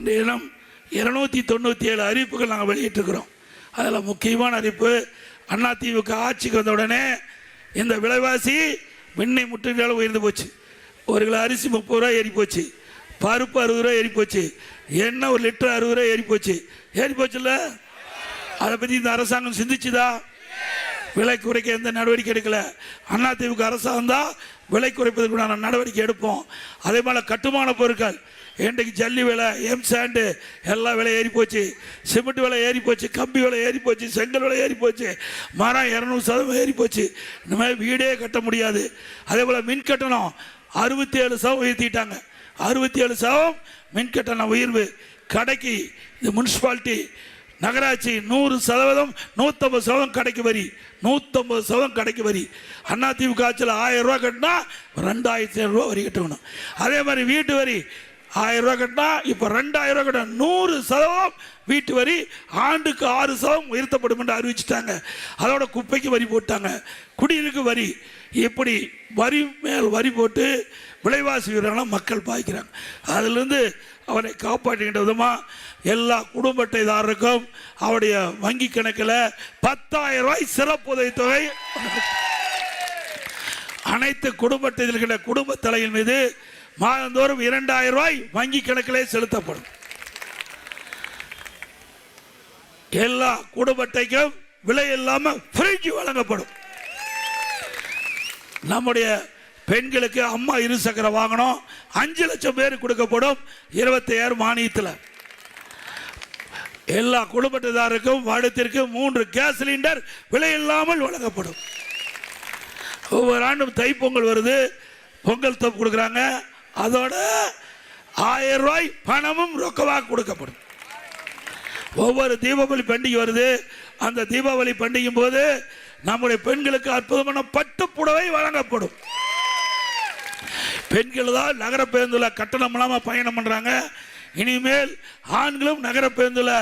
தினம் 297 அறிவிப்புகள் நாங்கள் வெளியிட்டிருக்கிறோம். அதில் முக்கியமான அறிவிப்பு, அதிமுக ஆட்சிக்கு வந்த உடனே இந்த விலைவாசி விண்ணை முற்றுகையால் உயர்ந்து போச்சு. ஒரு கிலோ அரிசி 30 ரூபா ஏறி போச்சு, பருப்பு 60 ரூபா ஏறி போச்சு, எண்ணெய் 1 லிட்டர் 60 ரூபா ஏறி போச்சு. ஏறி போச்சுல்ல? அதை பற்றி இந்த அரசாங்கம் சிந்திச்சுதா? விலை குறைக்க எந்த நடவடிக்கை எடுக்கல. அதிமுக அரசாங்கம் தான் விலை குறைப்பதற்குண்டான நடவடிக்கை எடுப்போம். அதே போல் கட்டுமான பொருட்கள் இன்றைக்கு ஜல்லி விலை, எம்சாண்டு எல்லா விலை ஏறி போச்சு, சிமெண்ட் விலை ஏறி போச்சு, கம்பி விலை ஏறி போச்சு, செங்கல் விலை ஏறி போச்சு, மரம் 200% ஏறி போச்சு. இந்த மாதிரி வீடே கட்ட முடியாது. அதே போல் மின் கட்டணம் 67% உயர்த்திட்டாங்க. 67% மின் கட்டணம் உயர்வு. கடைக்கு இந்த முனிசிபாலிட்டி நகராட்சி 100%, 150% கடைக்கு வரி, 150% கடைக்கு வரி. அதிமுக ஆட்சியில் 1000 ரூபா கட்டினா 2500 ரூபா வரி கட்டணும். அதே மாதிரி வீட்டு வரி 1000 ரூபா கட்டினா இப்போ 2000 ரூபா கட்டணும். 100% வீட்டு வரி ஆண்டுக்கு 6% உயர்த்தப்படும் என்று அறிவிச்சிட்டாங்க. அதோட குப்பைக்கு வரி போட்டாங்க, குடியிருக்கு வரி. இப்படி வரி மேல் வரி போட்டு விலைவாசி உயர்வுகளை மக்கள் பாய்க்கிறாங்க. அதிலிருந்து அவனை காப்பாற்றுகின்ற விதமாக எல்லா குடும்ப அட்டைதாரருக்கும் அவருடைய வங்கி கணக்கில் 10,000 ரூபாய் சிறப்பு உதவித்தொகை அனைத்து குடும்ப அட்டையில் இருக்கின்ற குடும்ப தலையின் மீது மாதந்தோறும் 2,000 ரூபாய் வங்கி கணக்கிலே செலுத்தப்படும். எல்லா குடும்ப அட்டைக்கும் விலை இல்லாமல் ஃப்ரிட்ஜ் வழங்கப்படும். நம்முடைய பெண்களுக்கு அம்மா இருசக்கர வாகனம் 5 லட்சம் பேருக்கு கொடுக்கப்படும். 27 மானியத்தில் எல்லா குடும்பத்தாருக்கும் வருடத்திற்கு 3 கேஸ் சிலிண்டர் விலை இல்லாமல் வழங்கப்படும். ஒவ்வொரு ஆண்டும் தைப்பொங்கல் வருது, பொங்கல் தொப்பு கொடுக்குறாங்க. அதோட 1000 ரூபாய் பணமும் ரொக்கமாக கொடுக்கப்படும். ஒவ்வொரு தீபாவளி பண்டிகை வருது, அந்த தீபாவளி பண்டிகை போது நம்முடைய பெண்களுக்கு அற்புதமான பட்டு புடவை வழங்கப்படும். பெண்கள் தான் நகர பேருந்துல கட்டணம் இல்லாமல் பயணம் பண்றாங்க. இனிமேல் ஆண்களும் நகர பேருந்துல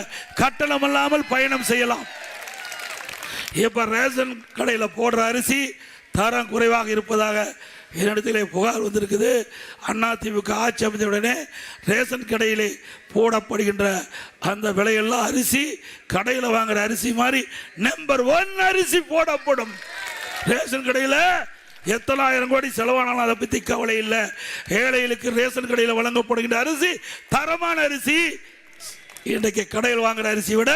கட்டணம் இல்லாமல் பயணம் செய்யலாம். இப்ப ரேஷன் கடையில் போடுற அரிசி தரம் குறைவாக இருப்பதாக என்னிடத்திலே புகார் வந்திருக்குது. அதிமுக ஆட்சி அமைந்த உடனே ரேஷன் கடையிலே போடப்படுகின்ற அந்த விலையெல்லாம் அரிசி கடையில் வாங்குற அரிசி மாதிரி நம்பர் 1 அரிசி போடப்படும். ரேஷன் கடையில் எத்தனை ஆயிரம் கோடி செலவானாலும் அதை பற்றி கவலை இல்லை. ஏழைகளுக்கு ரேஷன் கடையில் வழங்கப்படுகின்ற அரிசி தரமான அரிசி. இன்றைக்கு கடையில் வாங்குற அரிசி விட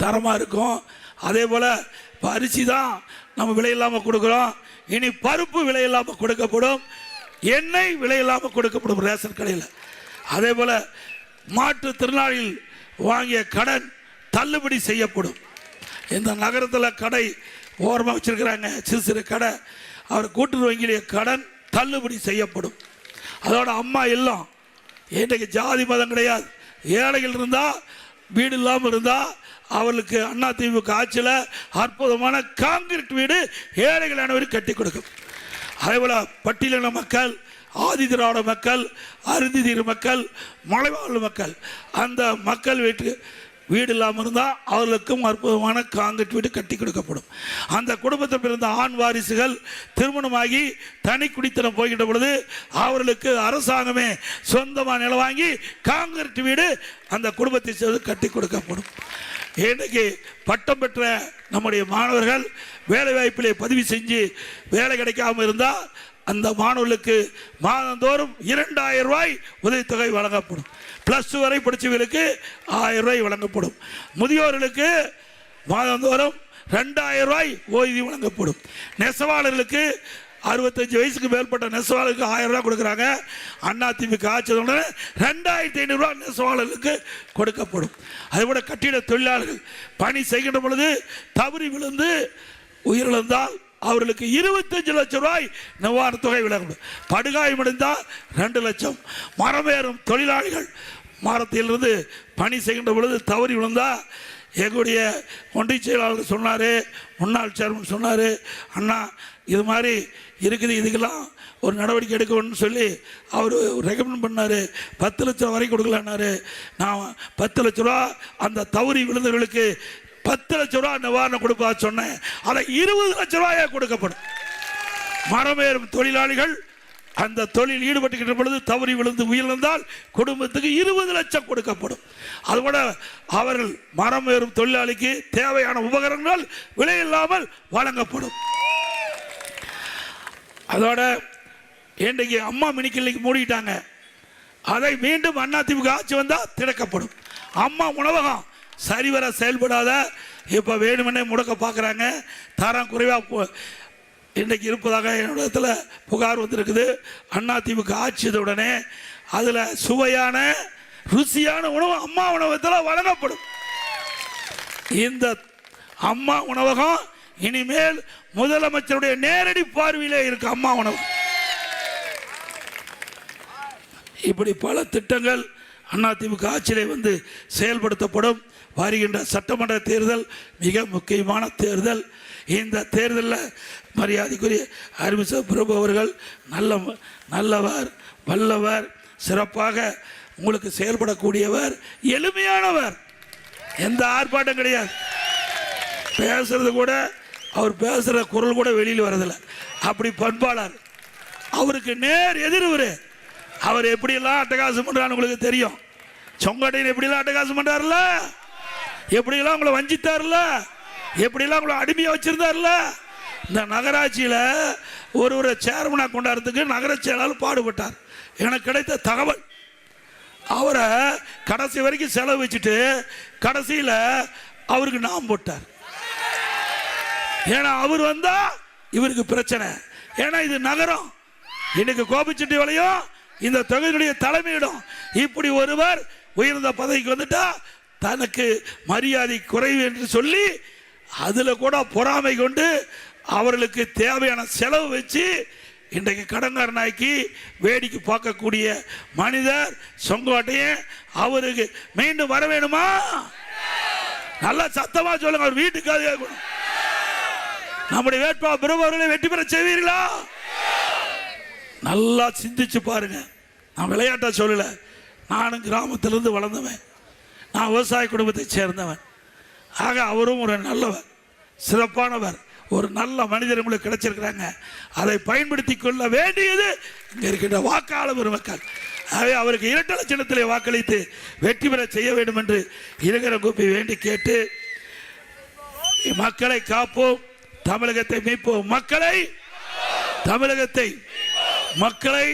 தரமாக இருக்கும். அதே போல் இப்போ அரிசி தான் நம்ம விலை இல்லாமல் கொடுக்குறோம். இனி பருப்பு விலை இல்லாமல் கொடுக்கப்படும், எண்ணெய் விலை இல்லாமல் கொடுக்கப்படும் ரேஷன் கடையில். அதே போல் மாற்றுத்திறனாளிகள் வாங்கிய கடன் தள்ளுபடி செய்யப்படும். இந்த நகரத்தில் கடை ஓரமாக வச்சிருக்கிறாங்க, சிறு சிறு கடை, அவர் கூட்டுறவு வங்கியிலே கடன் தள்ளுபடி செய்யப்படும். அதோட அம்மா இல்லம் இன்றைக்கு ஜாதி மதம் கிடையாது. ஏழைகள் இருந்தால், வீடு இல்லாமல் இருந்தால் அவர்களுக்கு அதிமுக ஆட்சியில் அற்புதமான காங்கிரீட் வீடு ஏழைகள் அனைவரும் கட்டி கொடுக்கும். அதேபோல் பட்டியலின மக்கள், ஆதி திராவிட மக்கள், அருந்திதீர் மக்கள், மலைவாழ் மக்கள், அந்த மக்கள் வீடு இல்லாமல் இருந்தால் அவர்களுக்கும் அற்புதமான காங்கிரீட் வீடு கட்டி கொடுக்கப்படும். அந்த குடும்பத்தில் பிறந்த ஆண் வாரிசுகள் திருமணமாகி தனி குடித்தனம் போகின்ற பொழுது அவர்களுக்கு அரசாங்கமே சொந்தமாக நிலம் வாங்கி காங்கிரீட் வீடு அந்த குடும்பத்தை சேர்ந்து கட்டி கொடுக்கப்படும். இன்றைக்கு பட்டம் பெற்ற நம்முடைய மாணவர்கள் வேலை வாய்ப்பிலே பதிவு செஞ்சு வேலை கிடைக்காமல் இருந்தால் அந்த மாணவர்களுக்கு மாதந்தோறும் 2,000 ரூபாய் உதவித்தொகை வழங்கப்படும். +2 வரை படித்தவர்களுக்கு 1000 ரூபாய் வழங்கப்படும். முதியோர்களுக்கு மாதந்தோறும் 2,000 ரூபாய் ஓய்வு வழங்கப்படும். நெசவாளர்களுக்கு 65 வயசுக்கு மேற்பட்ட நெசவாளருக்கு 1000 ரூபாய் கொடுக்குறாங்க. அதிமுக ஆட்சியுடன் 2,500 ரூபாய் நெசவாளர்களுக்கு கொடுக்கப்படும். அதேபோல கட்டிட தொழிலாளர்கள் பணி செய்கின்ற பொழுது தவறி விழுந்து உயிரிழந்தால் அவர்களுக்கு 25 லட்சம் ரூபாய் நிவாரணத் தொகை வழங்கப்படும். படுகாயமடைந்தால் 2 லட்சம். மரமேறும் தொழிலாளிகள் மரத்திலிருந்து பணி செய்கின்ற பொழுது தவறி விழுந்தால் எங்களுடைய ஒன்றிய செயலாளர் சொன்னார், முன்னாள் சேர்மன் சொன்னார், அண்ணா இது மாதிரி இருக்குது, இதுக்கெல்லாம் ஒரு நடவடிக்கை எடுக்கணும்னு சொல்லி அவர் ரெக்கமெண்ட் பண்ணார். 10 லட்சம் வரை கொடுக்கலான்னாரு. நான் 10 லட்ச ரூபா அந்த தவறி விழுந்தவர்களுக்கு 10 லட்சம் ரூபா நிவாரணம் கொடுப்பா சொன்னேன். அதை 20 லட்சம் ரூபாயா கொடுக்கப்படும். மரமேறும் தொழிலாளிகள் அந்த தொழில் ஈடுபட்டுக்கின்ற பொழுது தவறி விழுந்து உயிரிழந்தால் குடும்பத்துக்கு 20 லட்சம் கொடுக்கப்படும். அதுபோல அவர்கள் மரம் ஏறும் தொழிலாளிக்கு தேவையான உபகரணங்கள் விலையில்லாமல் வழங்கப்படும். அதோட இன்றைக்கு அம்மா மினி கிளினிக் மூடிட்டாங்க. அதை மீண்டும் அதிமுக ஆட்சி வந்தால் திறக்கப்படும். அம்மா உணவகம் சரிவர செயல்படாத இப்போ வேணுமென்னே முடக்க பார்க்குறாங்க. தரம் குறைவாக இன்றைக்கு இருப்பதாக என்னிடத்தில் புகார் வந்திருக்குது. அதிமுக ஆட்சியதுடனே அதில் சுவையான ருசியான உணவு அம்மா உணவகத்தில் வழங்கப்படும். இந்த அம்மா உணவகம் இனிமேல் முதலமைச்சருடைய நேரடி பார்வையிலே இருக்கு. அம்மா உணவகம் இப்படி பல திட்டங்கள் அதிமுக ஆட்சியிலே வந்து செயல்படுத்தப்படும். வருகின்ற சட்டமன்ற தேர்தல் மிக முக்கியமான தேர்தல். இந்த தேர்தலில் மரியாதைக்குரிய அருமிச பிரபு அவர்கள் நல்லவர், வல்லவர், சிறப்பாக உங்களுக்கு செயல்படக்கூடியவர், எளிமையானவர், எந்த ஆர்ப்பாட்டம் கிடையாது. பேசுறது கூட அவர் பேசுகிற குரல் கூட வெளியில் வரதில்லை. அப்படி பண்பாளர். அவருக்கு நேர் எதிர்வர். அவர் எப்படியெல்லாம் அட்டகாசம் பண்ணுறான்னு உங்களுக்கு தெரியும். செங்கோட்டையன் எப்படிலாம் அட்டகாசம் பண்ணுறாருல, எப்படியெல்லாம் உங்களை வஞ்சித்தார்ல, எப்படியெல்லாம் உங்களை அடிமையாக வச்சிருந்தார்ல. இந்த நகராட்சியில் ஒரு சேர்மனாக கொண்டாடுறதுக்கு நகர செயலாளர் பாடுபட்டார். எனக்கு கிடைத்த தகவல், அவரை கடைசி வரைக்கும் செலவு வச்சுட்டு கடைசியில் அவருக்கு நாம் போட்டார். ஏன்னா அவர் வந்தா இவருக்கு பிரச்சனை. ஏன்னா இது நகரம், இன்னைக்கு கோபிச்செட்டி வளையம் இந்த தொகுதியுடைய தலைமையிடம். இப்படி ஒருவர் உயர்ந்த பதவிக்கு வந்துட்டா தனக்கு மரியாதை குறைவு என்று சொல்லி அதுல கூட பொறாமை கொண்டு அவர்களுக்கு தேவையான செலவு வச்சு இன்றைக்கு கடன்காரனாக்கி வேடிக்கை பார்க்கக்கூடிய மனிதர் செங்கோட்டையன். அவருக்கு மீண்டும் வர வேணுமா? நல்லா சத்தமா சொல்லுங்க. அவர் வீட்டுக்காக நம்முடைய வேட்பாளர் பிரபு அவர்களை வெற்றி பெற செய்வீர்களா? நல்லா சிந்திச்சு பாருங்க. நான் விளையாட்டா சொல்லல. நானும் கிராமத்திலிருந்து வளர்ந்தவன், நான் விவசாய குடும்பத்தை சேர்ந்தவன். ஆக அவரும் ஒரு நல்லவர், சிறப்பானவர், ஒரு நல்ல மனிதர் உங்களுக்கு கிடைச்சிருக்கிறாங்க. அதை பயன்படுத்தி கொள்ள வேண்டியது இங்க இருக்கின்ற வாக்காளர் பெருமக்கள். ஆகவே அவருக்கு இரட்டை சின்னத்திலே வாக்களித்து வெற்றி பெற செய்ய வேண்டும் என்று இளைஞர் கூப்பி வேண்டி கேட்டு, மக்களை காப்போம், தமிழகத்தை மீட்போம். மக்களை தமிழகத்தை மக்களை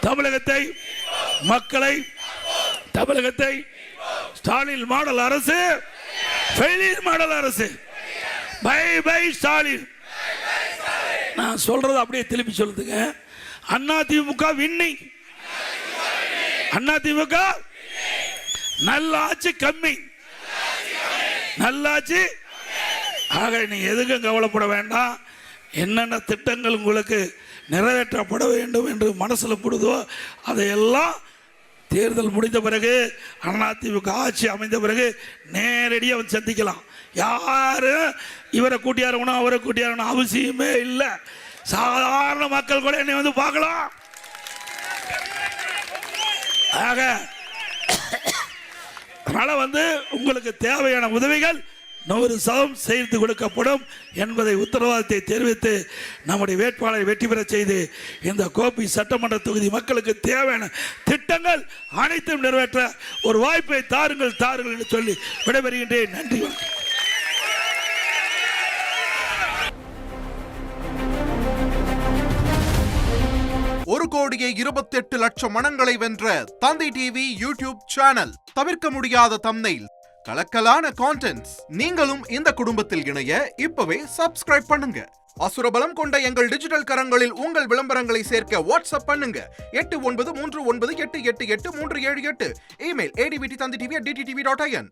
தமிழகத்தை மக்களை தமிழகத்தை ஸ்டாலின் மாடல் அரசு, ஃபெயிலியர் மாடல் அரசு. Bye bye Stalin. நான் சொல்றது அப்படியே திருப்பி சொல்லுதுங்க. அதிமுக வின்னிங், அதிமுக நல்லாட்சி கம்மி, நல்லாட்சி. ஆக நீ எதுக்கும் கவலைப்பட வேண்டாம். என்னென்ன திட்டங்கள் உங்களுக்கு நிறைவேற்றப்பட வேண்டும் என்று மனசில் படுதோ அதையெல்லாம் தேர்தல் முடிந்த பிறகு, அதிமுக ஆட்சி அமைந்த பிறகு நேரடியாக வந்து சந்திக்கலாம். யாரும் இவரை கூட்டியாரணும் அவரை கூட்டியாரணும் அவசியமே இல்லை. சாதாரண மக்கள் கூட என்னை வந்து பார்க்கலாம். ஆக அதனால வந்து உங்களுக்கு தேவையான உதவிகள் 100% செய்து கொடுக்கப்படும் என்பதை உத்தரவாதத்தை தெரிவித்து நம்முடைய வேட்பாளரை வெற்றி பெற செய்து இந்த கோபி சட்டமன்ற தொகுதி மக்களுக்கு தேவையான திட்டங்கள் அனைத்தும் நிறைவேற்ற ஒரு வாய்ப்பை தாருங்கள் என்று சொல்லி விடைபெறுகின்றேன். நன்றி. ஒரு கோடியே 28 லட்சம் மனங்களை வென்ற தந்தி டிவி யூடியூப் சேனல். தவிர்க்க முடியாத தம்ப்நெயில், கலக்கலான கான்டென்ட்ஸ். நீங்களும் இந்த குடும்பத்தில் இணைய இப்பவே சப்ஸ்கிரைப் பண்ணுங்க. அசுரபலம் கொண்ட எங்கள் டிஜிட்டல் கரங்களில் உங்கள் விளம்பரங்களை சேர்க்க வாட்ஸ்அப் பண்ணுங்க. 8939888838. Email advtthanditv@dttv.in.